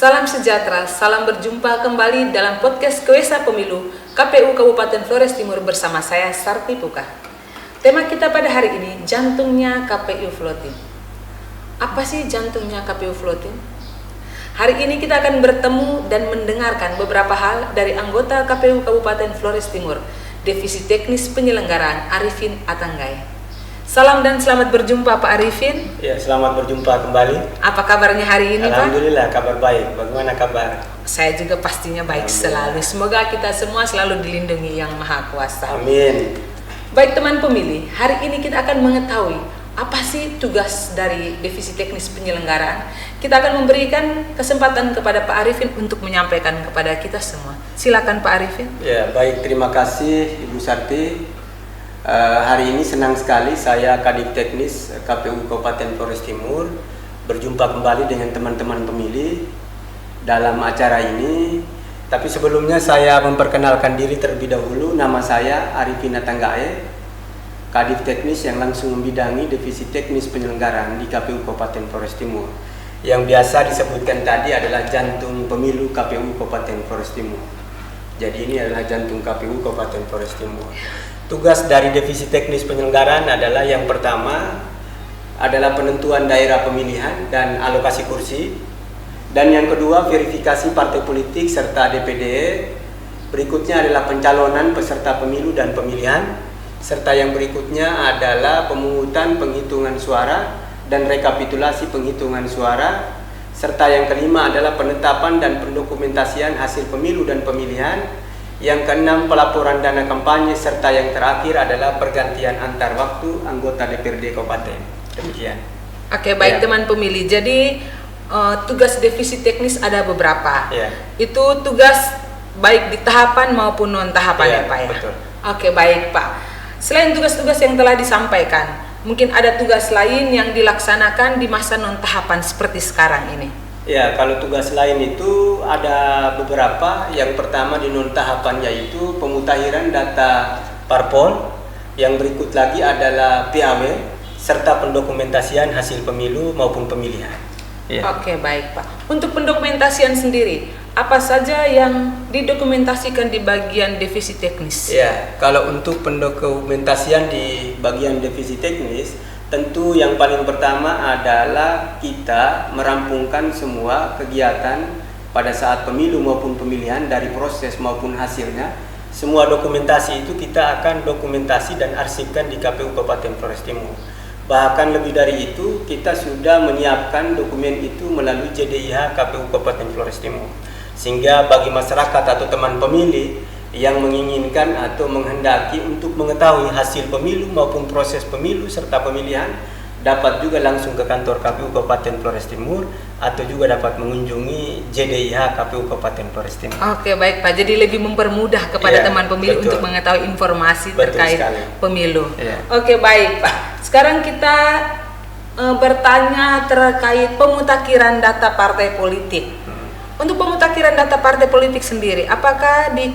Salam sejahtera, salam berjumpa kembali dalam podcast Kewesa Pemilu KPU Kabupaten Flores Timur bersama saya Sarti Puka. Tema kita pada hari ini, jantungnya KPU Floating. Apa sih jantungnya KPU Floating? Hari ini kita akan bertemu dan mendengarkan beberapa hal dari anggota KPU Kabupaten Flores Timur, Divisi Teknis Penyelenggaraan Arifin Atanggai. Salam dan selamat berjumpa Pak Arifin. Ya, selamat berjumpa kembali. Apa kabarnya hari ini, Pak? Alhamdulillah, kabar baik. Bagaimana kabar? Saya juga pastinya baik selalu. Semoga kita semua selalu dilindungi Yang Maha Kuasa. Amin. Baik teman pemilih, hari ini kita akan mengetahui apa sih tugas dari Divisi Teknis Penyelenggaraan. Kita akan memberikan kesempatan kepada Pak Arifin untuk menyampaikan kepada kita semua. Silakan Pak Arifin. Ya, baik. Terima kasih Ibu Sarti. Hari ini senang sekali saya Kadif Teknis KPU Kabupaten Flores Timur berjumpa kembali dengan teman-teman pemilih dalam acara ini. Tapi sebelumnya saya memperkenalkan diri terlebih dahulu. Nama saya Arifin Atanggai, Kadif Teknis yang langsung membidangi Divisi Teknis Penyelenggaraan di KPU Kabupaten Flores Timur. Yang biasa disebutkan tadi adalah jantung pemilu KPU Kabupaten Flores Timur. Jadi ini adalah jantung KPU Kabupaten Flores Timur. Tugas dari Divisi Teknis Penyelenggaraan adalah yang pertama adalah penentuan daerah pemilihan dan alokasi kursi, dan yang kedua verifikasi partai politik serta DPD. Berikutnya adalah pencalonan peserta pemilu dan pemilihan, serta yang berikutnya adalah pemungutan penghitungan suara dan rekapitulasi penghitungan suara, serta yang kelima adalah penetapan dan pendokumentasian hasil pemilu dan pemilihan. Yang keenam, pelaporan dana kampanye, serta yang terakhir adalah pergantian antar waktu anggota DPRD Kabupaten. Demikian. Oke, baik ya. Teman pemilih. Jadi tugas divisi teknis ada beberapa. Ya. Itu tugas baik di tahapan maupun non tahapan ya Pak ya. Betul. Oke, baik Pak. Selain tugas-tugas yang telah disampaikan, mungkin ada tugas lain yang dilaksanakan di masa non tahapan seperti sekarang ini. Ya, kalau tugas lain itu ada beberapa. Yang pertama di non tahapan yaitu pemutakhiran data parpol. Yang berikut lagi adalah PAW serta pendokumentasian hasil pemilu maupun pemilihan. Ya. Oke, baik Pak. Untuk pendokumentasian sendiri, apa saja yang didokumentasikan di bagian divisi teknis? Ya, kalau untuk pendokumentasian di bagian divisi teknis, tentu yang paling pertama adalah kita merampungkan semua kegiatan pada saat pemilu maupun pemilihan, dari proses maupun hasilnya. Semua dokumentasi itu kita akan dokumentasi dan arsipkan di KPU Kabupaten Flores Timur. Bahkan lebih dari itu, kita sudah menyiapkan dokumen itu melalui JDIH KPU Kabupaten Flores Timur. Sehingga bagi masyarakat atau teman pemilih yang menginginkan atau menghendaki untuk mengetahui hasil pemilu maupun proses pemilu serta pemilihan, dapat juga langsung ke kantor KPU Kabupaten Flores Timur atau juga dapat mengunjungi JDIH KPU Kabupaten Flores Timur. Oke, baik Pak. Jadi lebih mempermudah kepada teman pemilih untuk mengetahui informasi terkait pemilu. Ya. Oke, baik Pak. Sekarang kita bertanya terkait pemutakhiran data partai politik. Untuk pemutakhiran data partai politik sendiri, apakah di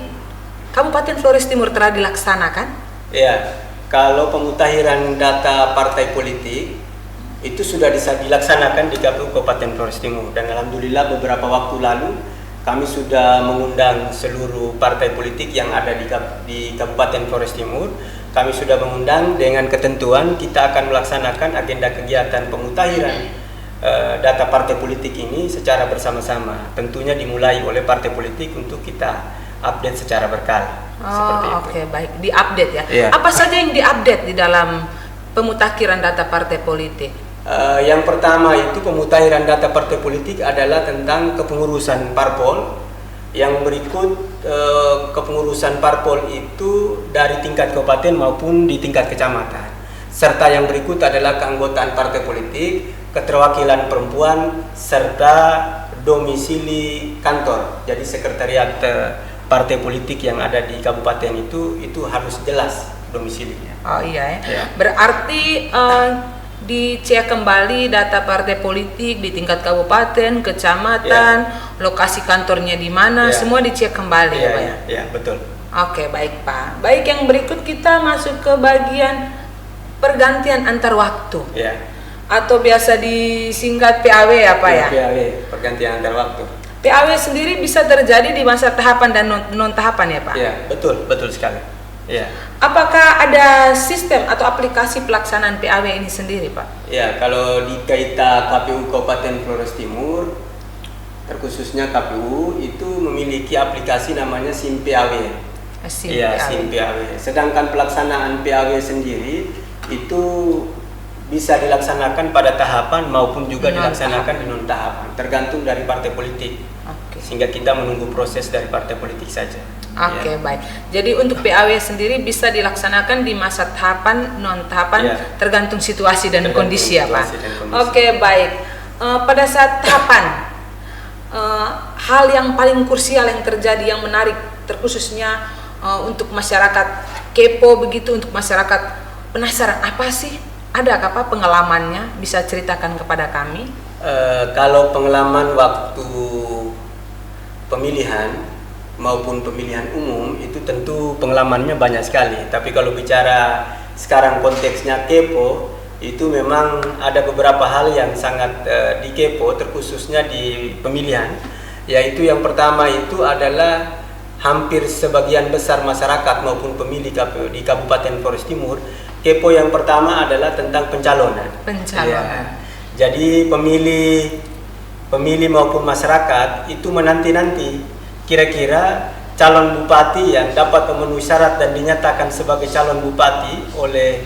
Kabupaten Flores Timur telah dilaksanakan? Ya, kalau pemutakhiran data partai politik itu sudah dilaksanakan di KPU Kabupaten Flores Timur, dan alhamdulillah beberapa waktu lalu kami sudah mengundang seluruh partai politik yang ada di Kabupaten Flores Timur. Kami sudah mengundang dengan ketentuan kita akan melaksanakan agenda kegiatan pemutakhiran data partai politik ini secara bersama-sama. Tentunya dimulai oleh partai politik untuk kita update secara berkala. Seperti itu. Oke, baik. Diupdate ya. Yeah. Apa saja yang diupdate di dalam pemutakhiran data partai politik? Yang pertama itu pemutakhiran data partai politik adalah tentang kepengurusan parpol. Yang berikut kepengurusan parpol itu dari tingkat kabupaten maupun di tingkat kecamatan. Serta yang berikut adalah keanggotaan partai politik, keterwakilan perempuan, serta domisili kantor. Jadi sekretariat partai politik yang ada di kabupaten itu harus jelas domisilinya. Oh iya ya. Berarti dicek kembali data partai politik di tingkat kabupaten, kecamatan, lokasi kantornya di mana, semua dicek kembali ya Pak ya? Ya, betul. Oke, baik Pak. Baik, yang berikut kita masuk ke bagian pergantian antar waktu. Atau biasa disingkat PAW ya Pak ya? PAW, pergantian antar waktu. PAW sendiri bisa terjadi di masa tahapan dan non tahapan ya Pak? Ya, betul sekali. Ya. Apakah ada sistem atau aplikasi pelaksanaan PAW ini sendiri Pak? Ya, kalau di Kaita KPU Kabupaten Flores Timur, terkhususnya KPU itu memiliki aplikasi namanya SIM PAW. Iya, SIM PAW. Sedangkan pelaksanaan PAW sendiri itu bisa dilaksanakan pada tahapan maupun juga dilaksanakan di non tahapan, tergantung dari partai politik. Sehingga kita menunggu proses dari partai politik saja. Oke, baik. Jadi untuk PAW sendiri bisa dilaksanakan di masa tahapan, non tahapan, tergantung situasi dan kondisi ya Pak. Oke, baik. Pada saat tahapan, hal yang paling krusial yang terjadi yang menarik, terkhususnya untuk masyarakat kepo begitu, untuk masyarakat penasaran apa sih? Adakah Pak pengalamannya? Bisa ceritakan kepada kami? Kalau pengalaman waktu pemilihan maupun pemilihan umum itu tentu pengalamannya banyak sekali. Tapi kalau bicara sekarang konteksnya kepo, itu memang ada beberapa hal yang sangat dikepo, terkhususnya di pemilihan. Yaitu yang pertama itu adalah hampir sebagian besar masyarakat maupun pemilih KPU di Kabupaten Flores Timur, kepo yang pertama adalah tentang pencalonan. Ya. Jadi pemilih maupun masyarakat itu menanti-nanti kira-kira calon bupati yang dapat memenuhi syarat dan dinyatakan sebagai calon bupati oleh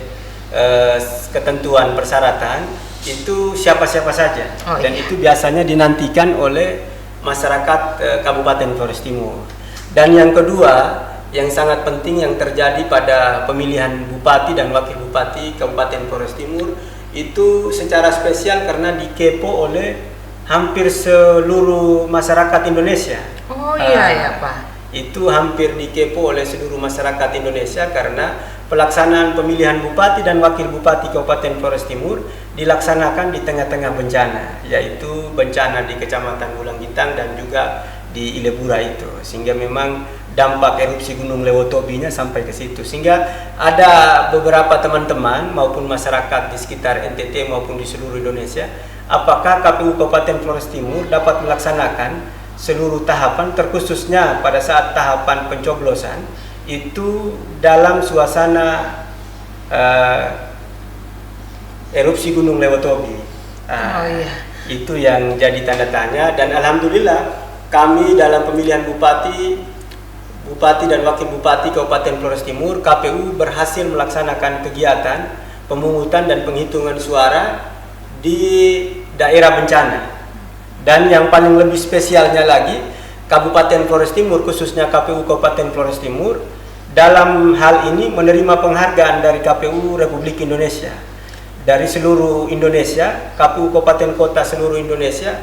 ketentuan persyaratan itu siapa-siapa saja. Dan itu biasanya dinantikan oleh masyarakat Kabupaten Flores Timur. Dan yang kedua, yang sangat penting yang terjadi pada pemilihan bupati dan wakil bupati Kabupaten Flores Timur itu secara spesial karena dikepo oleh hampir seluruh masyarakat Indonesia. Ya Pak. Itu hampir dikepo oleh seluruh masyarakat Indonesia karena pelaksanaan pemilihan bupati dan wakil bupati Kabupaten Flores Timur dilaksanakan di tengah-tengah bencana, yaitu bencana di Kecamatan Gulang Gintang dan juga di Ilebura itu, sehingga memang dampak erupsi Gunung Lewotobinya sampai ke situ, sehingga ada beberapa teman-teman maupun masyarakat di sekitar NTT maupun di seluruh Indonesia, apakah KPU Kabupaten Flores Timur dapat melaksanakan seluruh tahapan, terkhususnya pada saat tahapan pencoblosan itu dalam suasana erupsi Gunung Lewotobi. Itu yang jadi tanda tanya, dan alhamdulillah kami dalam pemilihan bupati dan wakil bupati Kabupaten Flores Timur, KPU berhasil melaksanakan kegiatan pemungutan dan penghitungan suara di daerah bencana. Dan yang paling lebih spesialnya lagi, Kabupaten Flores Timur, khususnya KPU Kabupaten Flores Timur, dalam hal ini menerima penghargaan dari KPU Republik Indonesia. Dari seluruh Indonesia, KPU Kabupaten Kota seluruh Indonesia,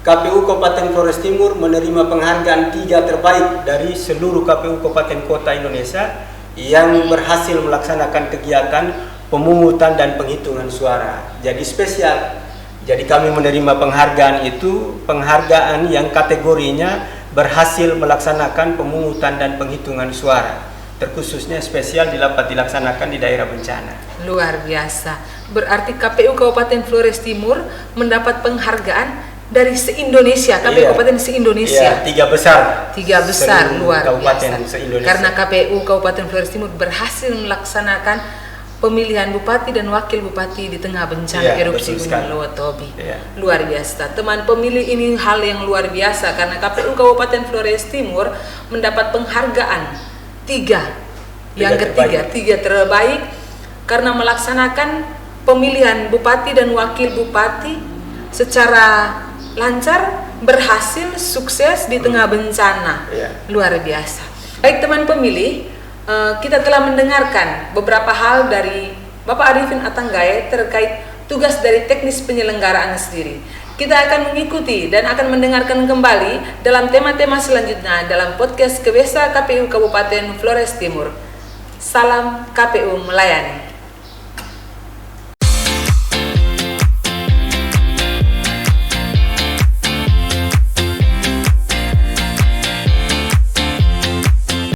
KPU Kabupaten Flores Timur menerima penghargaan 3 terbaik dari seluruh KPU Kabupaten Kota Indonesia yang berhasil melaksanakan kegiatan pemungutan dan penghitungan suara. Jadi spesial. Jadi kami menerima penghargaan itu, penghargaan yang kategorinya berhasil melaksanakan pemungutan dan penghitungan suara. Terkhususnya spesial dapat dilaksanakan di daerah bencana. Luar biasa. Berarti KPU Kabupaten Flores Timur mendapat penghargaan dari se-Indonesia, KPU Kabupaten se-Indonesia. 3 besar. 3 besar, luar kabupaten biasa. Se-Indonesia. Karena KPU Kabupaten Flores Timur berhasil melaksanakan pemilihan bupati dan wakil bupati di tengah bencana erupsi Gunung Lewotobi. Luar biasa. Teman pemilih, ini hal yang luar biasa karena KPU Kabupaten Flores Timur mendapat penghargaan 3. Yang ketiga, 3 terbaik karena melaksanakan pemilihan bupati dan wakil bupati secara lancar, berhasil, sukses di tengah bencana. Luar biasa. Baik teman pemilih, kita telah mendengarkan beberapa hal dari Bapak Arifin Atanggaya terkait tugas dari teknis penyelenggaraan sendiri. Kita akan mengikuti dan akan mendengarkan kembali dalam tema-tema selanjutnya dalam podcast KWESA KPU Kabupaten Flores Timur. Salam KPU melayani.